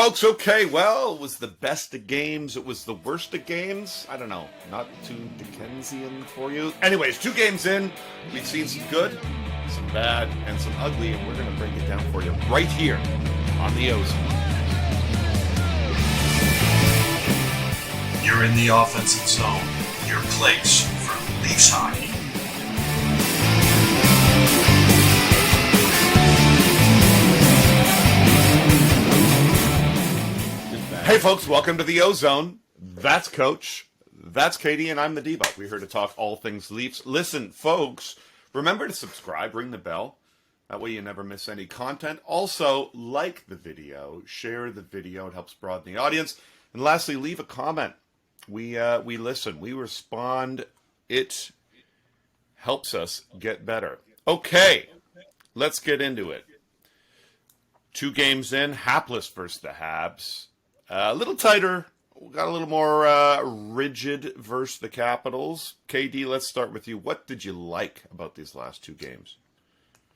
folks. Okay, well, it was the best of games. It was the worst of games. I don't know. Not too Dickensian for you. Anyways, 2 games in. We've seen some good, some bad, and some ugly, and we're going to break it down for you right here on the OZone. You're in the offensive zone. Your place for Leafs hockey. Hey folks, welcome to the OZone. That's Coach, that's Katie, and I'm the Diva. We're here to talk all things Leafs. Listen, folks, remember to subscribe, ring the bell. That way you never miss any content. Also, like the video, share the video. It helps broaden the audience. And lastly, leave a comment. We listen, we respond. It helps us get better. Okay, let's get into it. 2 games in, hapless versus the Habs. A little tighter, got a little more rigid versus the Capitals. KD, let's start with you. What did you like about these last 2 games?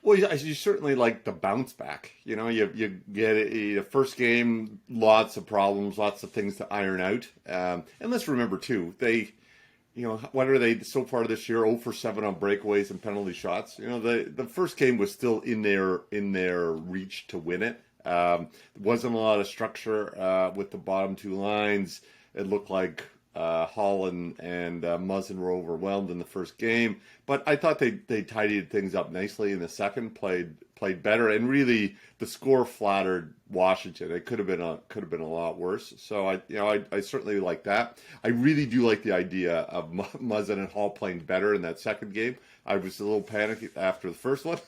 Well, you certainly like the bounce back. You know, you get the first game, lots of problems, lots of things to iron out. And let's remember too, what are they so far this year? 0 for 7 on breakaways and penalty shots. You know, the first game was still in their reach to win it. There wasn't a lot of structure with the bottom 2 lines. It looked like Hall and Muzzin were overwhelmed in the first game, but I thought they tidied things up nicely in the second. Played better, and really the score flattered Washington. It could have been a lot worse. So I certainly like that. I really do like the idea of Muzzin and Hall playing better in that second game. I was a little panicked after the first one.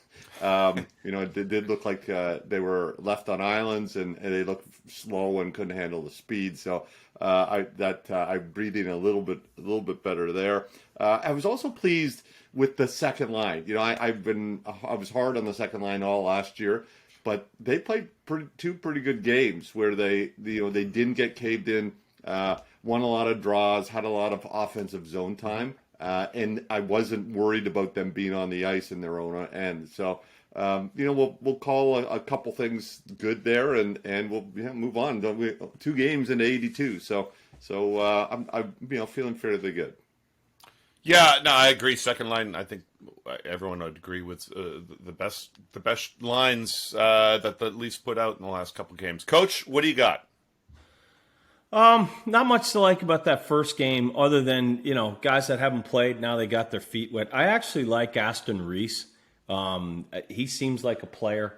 It did look like they were left on islands and they looked slow and couldn't handle the speed. So I'm breathing a little bit better there. I was also pleased with the second line. You know, I was hard on the second line all last year, but they played 2 pretty good games where they didn't get caved in, won a lot of draws, had a lot of offensive zone time. And I wasn't worried about them being on the ice in their own end. So, we'll call a couple things good there, and we'll move on. 2 games into 82. So I'm feeling fairly good. Yeah, no, I agree. Second line, I think everyone would agree with the best lines that the Leafs put out in the last couple games. Coach, what do you got? Not much to like about that first game other than, guys that haven't played, now they got their feet wet. I actually like Aston Reese. He seems like a player.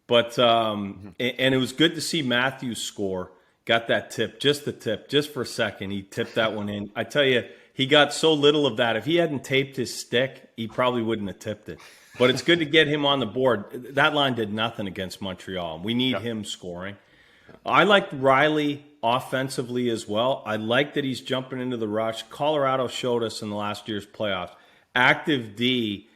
But and it was good to see Matthews score. Got that tip, just for a second. He tipped that one in. I tell you, he got so little of that. If he hadn't taped his stick, he probably wouldn't have tipped it. But it's good to get him on the board. That line did nothing against Montreal. We need him scoring. I like Reilly offensively as well. I like that he's jumping into the rush. Colorado showed us in the last year's playoffs. Active D,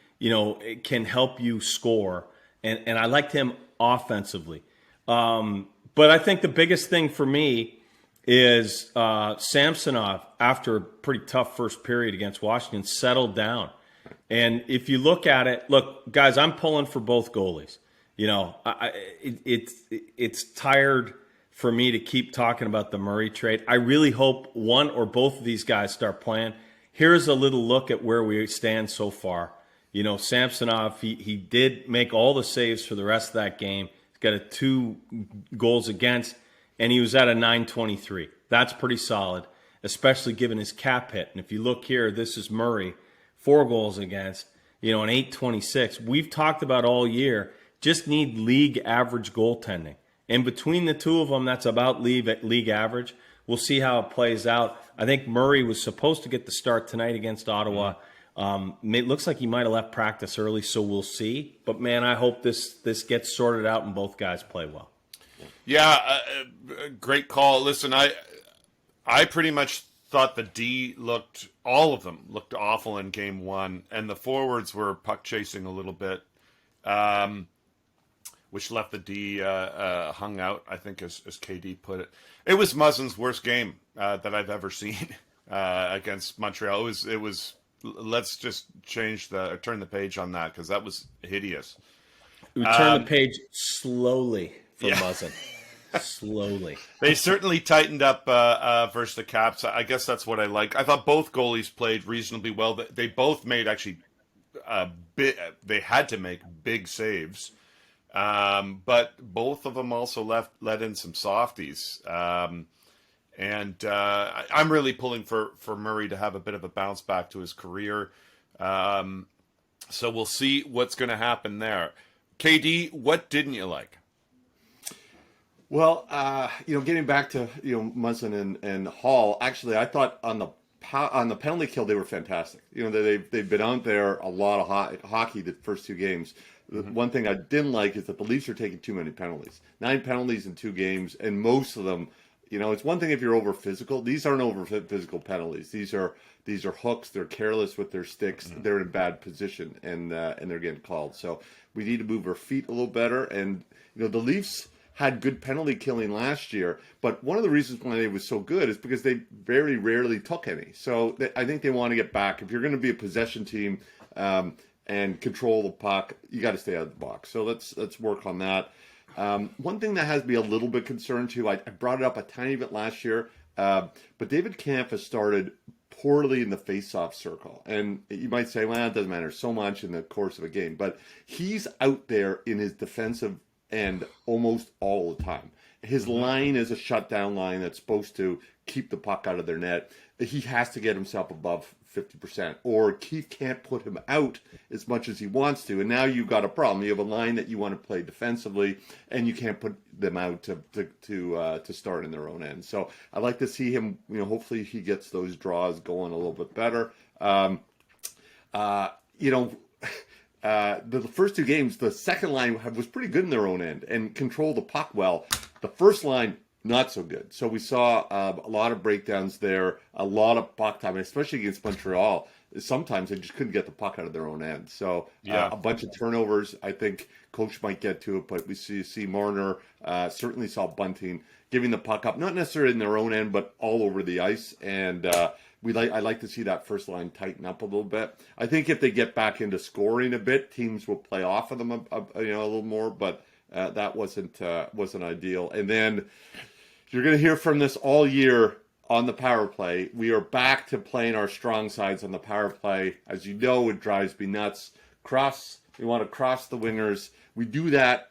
can help you score. And I liked him offensively. But I think the biggest thing for me is Samsonov, after a pretty tough first period against Washington, settled down. And if you look at it, guys, I'm pulling for both goalies. It's tired for me to keep talking about the Murray trade. I really hope one or both of these guys start playing. Here's a little look at where we stand so far. Samsonov, he did make all the saves for the rest of that game. He's got a 2 goals against, and he was at a .923. That's pretty solid, especially given his cap hit. And if you look here, this is Murray, 4 goals against, an .826. We've talked about all year, just need league average goaltending. And between the 2 of them, that's about league average. We'll see how it plays out. I think Murray was supposed to get the start tonight against Ottawa. It looks like he might have left practice early, so we'll see. But, man, I hope this gets sorted out and both guys play well. Yeah, great call. Listen, I pretty much thought the D all of them looked awful in game 1, and the forwards were puck chasing a little bit. Which left the D hung out, I think, as KD put it. It was Muzzin's worst game that I've ever seen against Montreal. It was. Let's just turn the page on that, because that was hideous. We turn the page slowly for Muzzin. slowly. They certainly tightened up versus the Caps. I guess that's what I like. I thought both goalies played reasonably well. They both made actually they had to make big saves, but both of them also let in some softies. I'm really pulling for Murray to have a bit of a bounce back to his career. So we'll see what's going to happen there. KD, what didn't you like? Well, getting back to Muzzin and Hall. Actually, I thought on the penalty kill they were fantastic. They've been out there a lot of hockey the first two games. Mm-hmm. One thing I didn't like is that the Leafs are taking too many penalties. 9 penalties in 2 games, and most of them. It's one thing if you're over physical. These aren't over physical penalties. These are hooks. They're careless with their sticks. Mm-hmm. They're in bad position, and they're getting called. So we need to move our feet a little better. And the Leafs had good penalty killing last year, but one of the reasons why they was so good is because they very rarely took any. So I think they want to get back. If you're going to be a possession team and control the puck, you got to stay out of the box. So let's work on that. One thing that has me a little bit concerned too, I brought it up a tiny bit last year, but David Kampf has started poorly in the face-off circle. And you might say, well, it doesn't matter so much in the course of a game, but he's out there in his defensive end almost all the time. His line is a shutdown line that's supposed to keep the puck out of their net. He has to get himself above 50%, or Keith can't put him out as much as he wants to. And now you've got a problem. You have a line that you want to play defensively, and you can't put them out to start in their own end. So I'd like to see him. Hopefully he gets those draws going a little bit better. The first 2 games, the second line was pretty good in their own end and controlled the puck well. The first line, not so good. So we saw a lot of breakdowns there, a lot of puck time, especially against Montreal. Sometimes they just couldn't get the puck out of their own end. So a bunch of turnovers. I think coach might get to it, but we see Marner, certainly saw Bunting giving the puck up, not necessarily in their own end, but all over the ice. And I like to see that first line tighten up a little bit. I think if they get back into scoring a bit, teams will play off of them a little more, but that wasn't ideal. And then you're going to hear from this all year on the power play. We are back to playing our strong sides on the power play. As you know, it drives me nuts. We want to cross the wingers. We do that,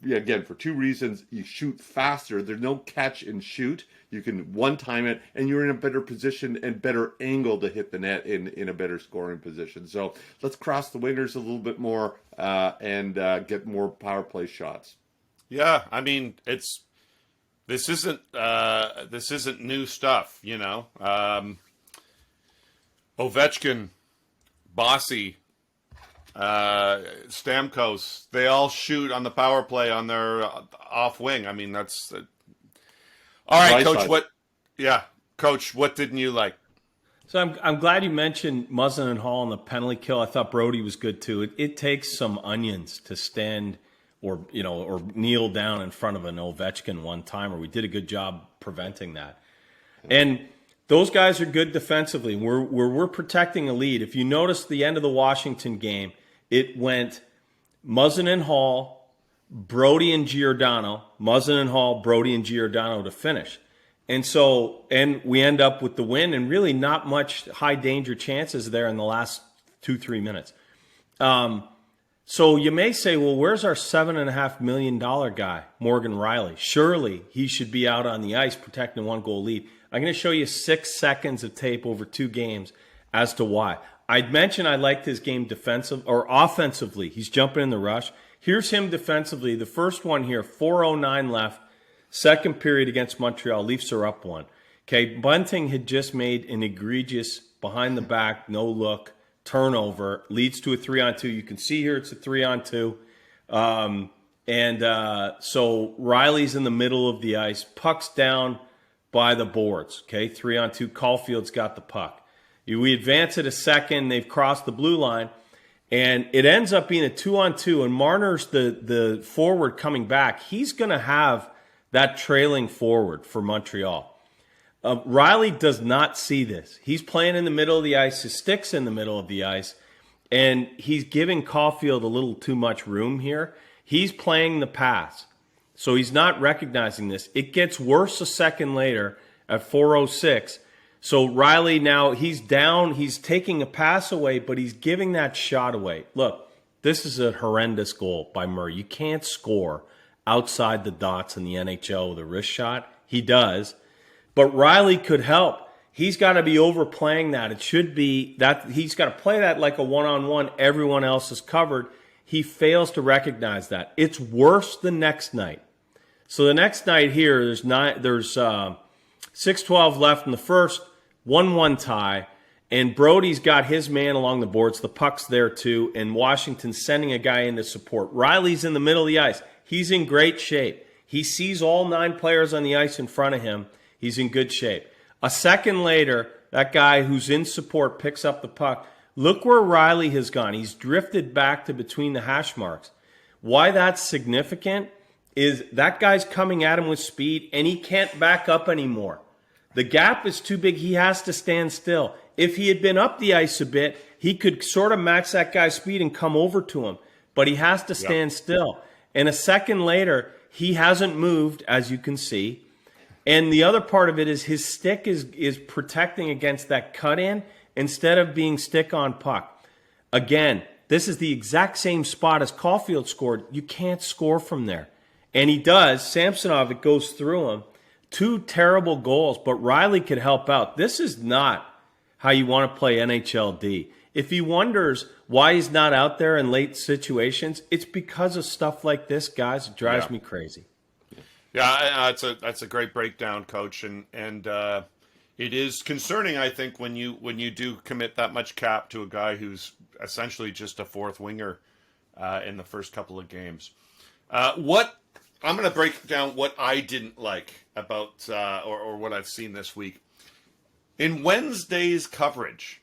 again, for 2 reasons. You shoot faster. There's no catch and shoot. You can one-time it, and you're in a better position and better angle to hit the net in a better scoring position. So let's cross the wingers a little bit more and get more power play shots. Yeah, I mean, this isn't new stuff, Ovechkin, Bossy, Stamkos, they all shoot on the power play on their off wing. I mean, that's all right, Coach. Coach, what didn't you like? So I'm glad you mentioned Muzzin and Hall on the penalty kill. I thought Brody was good too. It takes some onions to stand or kneel down in front of an Ovechkin one time, or we did a good job preventing that. And those guys are good defensively. We're protecting a lead. If you notice the end of the Washington game, it went Muzzin and Hall, Brody and Giordano, Muzzin and Hall, Brody and Giordano to finish. And we end up with the win, and really not much high danger chances there in the last 2-3 minutes. So you may say, well, where's our $7.5 million guy, Morgan Reilly? Surely he should be out on the ice protecting a 1-goal lead. I'm going to show you 6 seconds of tape over 2 games as to why. I'd mentioned I liked his game offensively. He's jumping in the rush. Here's him defensively. The first one here, 4:09 left, second period against Montreal. Leafs are up 1. Okay, Bunting had just made an egregious behind-the-back, no-look turnover, leads to a 3-on-2. You can see here it's a 3-on-2. So Reilly's in the middle of the ice. Puck's down by the boards. Okay, 3-on-2. Caulfield's got the puck. We advance it a second. They've crossed the blue line. And it ends up being a 2-on-2. And Marner's the forward coming back. He's going to have that trailing forward for Montreal. Reilly does not see this. He's playing in the middle of the ice. His stick's in the middle of the ice. And he's giving Caulfield a little too much room here. He's playing the pass. So he's not recognizing this. It gets worse a second later at 4:06. So Reilly now, he's down. He's taking a pass away, but he's giving that shot away. Look, this is a horrendous goal by Murray. You can't score outside the dots in the NHL with a wrist shot. He does. But Reilly could help. He's got to be overplaying that. It should be that he's got to play that like a one-on-one. Everyone else is covered. He fails to recognize that. It's worse the next night. So the next night here, there's 6:12 left in the first, 1-1 tie, and Brody's got his man along the boards. The puck's there too, and Washington's sending a guy in to support. Reilly's in the middle of the ice. He's in great shape. He sees all 9 players on the ice in front of him. He's in good shape. A second later, that guy who's in support picks up the puck. Look where Reilly has gone. He's drifted back to between the hash marks. Why that's significant is that guy's coming at him with speed, and he can't back up anymore. The gap is too big. He has to stand still. If he had been up the ice a bit, he could sort of match that guy's speed and come over to him. But he has to stand still. And a second later, he hasn't moved, as you can see. And the other part of it is his stick is protecting against that cut-in instead of being stick on puck. Again, this is the exact same spot as Caulfield scored. You can't score from there. And he does. Samsonov, it goes through him. 2 terrible goals, but Reilly could help out. This is not how you want to play NHLD. If he wonders why he's not out there in late situations, it's because of stuff like this, guys. It drives me crazy. Yeah, that's a great breakdown, Coach, and it is concerning, I think, when you do commit that much cap to a guy who's essentially just a fourth winger in the first couple of games. I'm going to break down what I didn't like about or what I've seen this week. In Wednesday's coverage,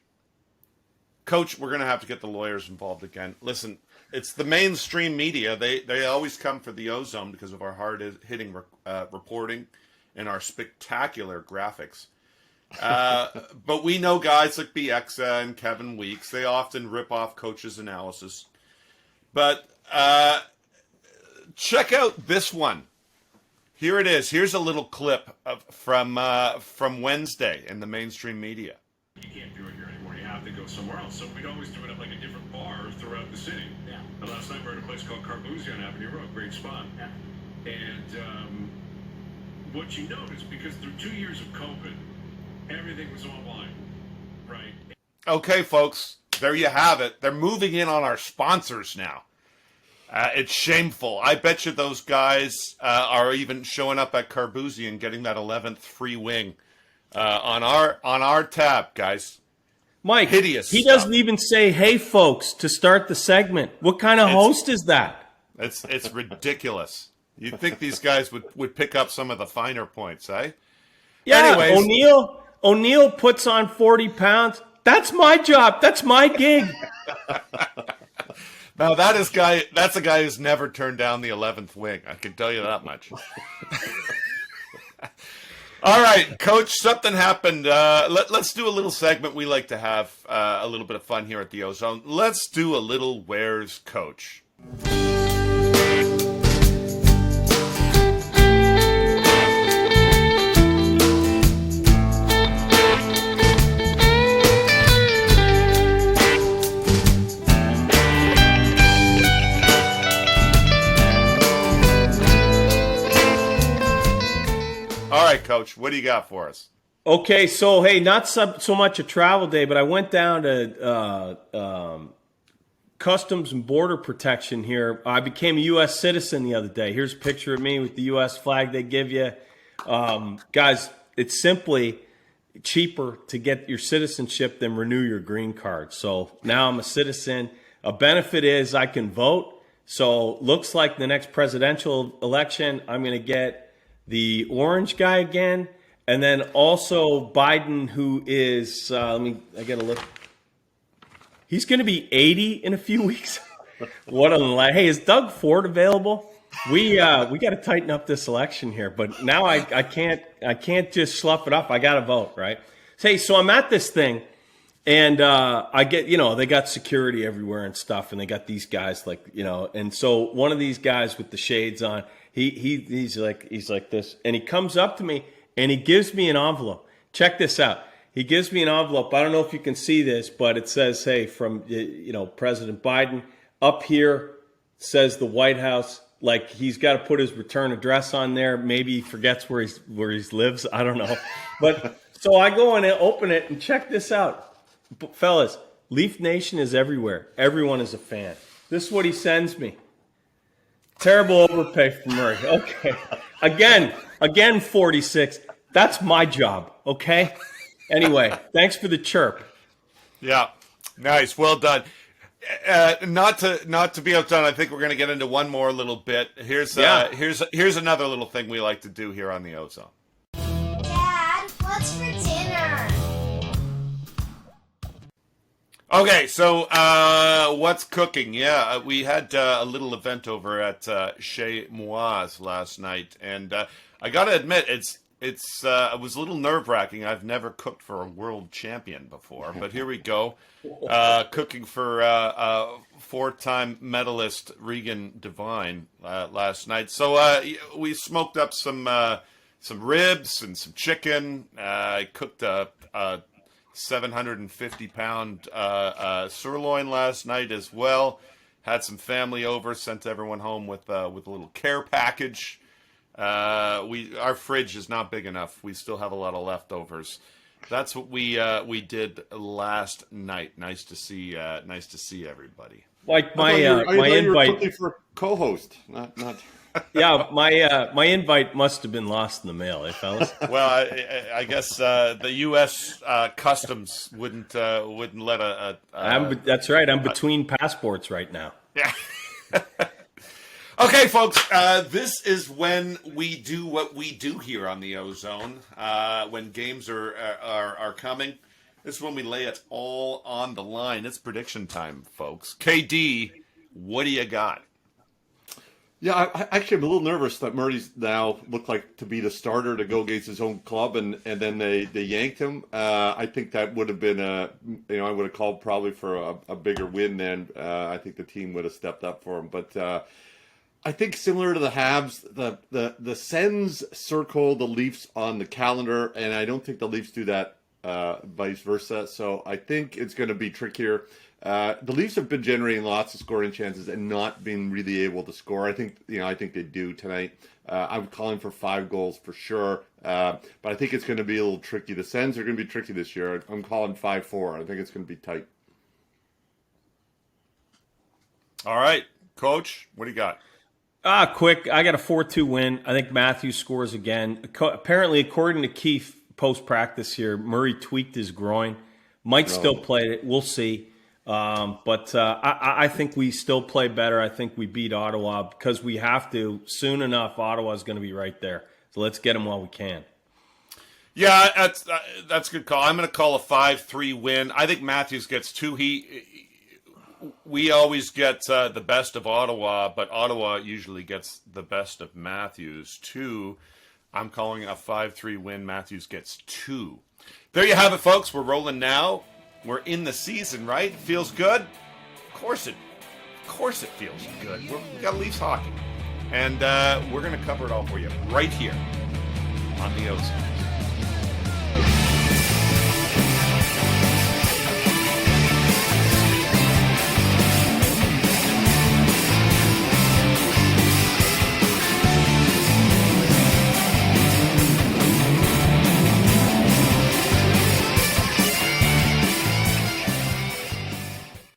Coach, we're going to have to get the lawyers involved again. Listen, it's the mainstream media. They always come for the OZone because of our hard-hitting reporting and our spectacular graphics. But we know guys like Bieksa and Kevin Weeks. They often rip off Coach's analysis. But check out this one. Here it is. Here's a little clip from Wednesday in the mainstream media. You can't do it here anymore. You have to go somewhere else. So we'd always do it at like a different bar throughout the city. Yeah. And last night we were at a place called Carbouzia on Avenue Road. Great spot. Yeah. And what you notice, because through 2 years of COVID, everything was online, right? Okay, folks. There you have it. They're moving in on our sponsors now. It's shameful. I bet you those guys are even showing up at Carbouzia and getting that 11th free wing on our tab, guys. Mike, hideous. He doesn't even say, "Hey, folks," to start the segment. What kind of host is that? It's ridiculous. You'd think these guys would pick up some of the finer points, eh? Yeah. Anyways, O'Neill puts on 40 pounds. That's my job. That's my gig. Now that's a guy who's never turned down the 11th wing. I can tell you that much. All right, Coach, something happened. Let's do a little segment. We like to have a little bit of fun here at the OZone. Let's do a little Where's Coach? All right, Coach, what do you got for us? Okay, so, hey, not so much a travel day, but I went down to Customs and Border Protection here. I became a U.S. citizen the other day. Here's a picture of me with the U.S. flag they give you. Guys, it's simply cheaper to get your citizenship than renew your green card. So now I'm a citizen. A benefit is I can vote. So looks like the next presidential election, I'm going to get the orange guy again, and then also Biden, who is, I got to look. He's going to be 80 in a few weeks. What a hey, is Doug Ford available? We got to tighten up this election here, but now I can't just slough it off. I got to vote, right? Hey, so I'm at this thing, and I get, they got security everywhere and stuff, and they got these guys and so one of these guys with the shades on, He's like this, and he comes up to me and he gives me an envelope. Check this out. He gives me an envelope. I don't know if you can see this, but it says, "Hey, from President Biden." Up here says the White House. Like he's got to put his return address on there. Maybe he forgets where he lives. I don't know. But so I go in and open it and check this out, fellas. Leaf Nation is everywhere. Everyone is a fan. This is what he sends me. Terrible overpay for Murray. Okay. Again, 46. That's my job. Okay. Anyway, thanks for the chirp. Yeah, nice, well done. Not to be outdone, I think we're going to get into one more little bit. Here's another little thing we like to do here on the Ozone. Dad, what's for dinner? Okay, so what's cooking? Yeah, we had a little event over at Chez Moise last night, and I got to admit, it was a little nerve-wracking. I've never cooked for a world champion before, but here we go. Cooking for four-time medalist Regan Devine last night. So we smoked up some ribs and some chicken. I cooked a 750-pound sirloin last night as well. Had some family over, sent everyone home with a little care package. Our fridge is not big enough. We still have a lot of leftovers. That's what we did last night. Nice to see everybody. Like my invite for co-host, not. Yeah, my invite must have been lost in the mail, fellas? Well, I guess the U.S. Customs wouldn't let that's right. I'm between passports right now. Yeah. Okay, folks, this is when we do what we do here on the Ozone. When games are coming, this is when we lay it all on the line. It's prediction time, folks. KD, what do you got? Yeah, I actually am a little nervous that Murray's now looked like to be the starter to go against his own club, and then they yanked him. I think that would have been I would have called probably for a bigger win then. I think the team would have stepped up for him, but. I think similar to the Habs, the Sens circle the Leafs on the calendar, and I don't think the Leafs do that vice versa. So I think it's going to be trickier. The Leafs have been generating lots of scoring chances and not being really able to score. I think they do tonight. I'm calling for 5 goals for sure, but I think it's going to be a little tricky. The Sens are going to be tricky this year. I'm calling 5-4. I think it's going to be tight. All right, Coach, what do you got? Quick. I got a 4-2 win. I think Matthews scores again. Apparently, according to Keith, post-practice here, Murray tweaked his groin. Might still play it. We'll see. But I think we still play better. I think we beat Ottawa because we have to. Soon enough, Ottawa's going to be right there. So let's get them while we can. Yeah, that's a good call. I'm going to call a 5-3 win. I think Matthews gets 2. We always get the best of Ottawa, but Ottawa usually gets the best of Matthews, too. I'm calling a 5-3 win. Matthews gets 2. There you have it, folks. We're rolling now. We're in the season, right? Feels good? Of course it feels good. We got Leafs hockey. And we're going to cover it all for you right here on the Ozone.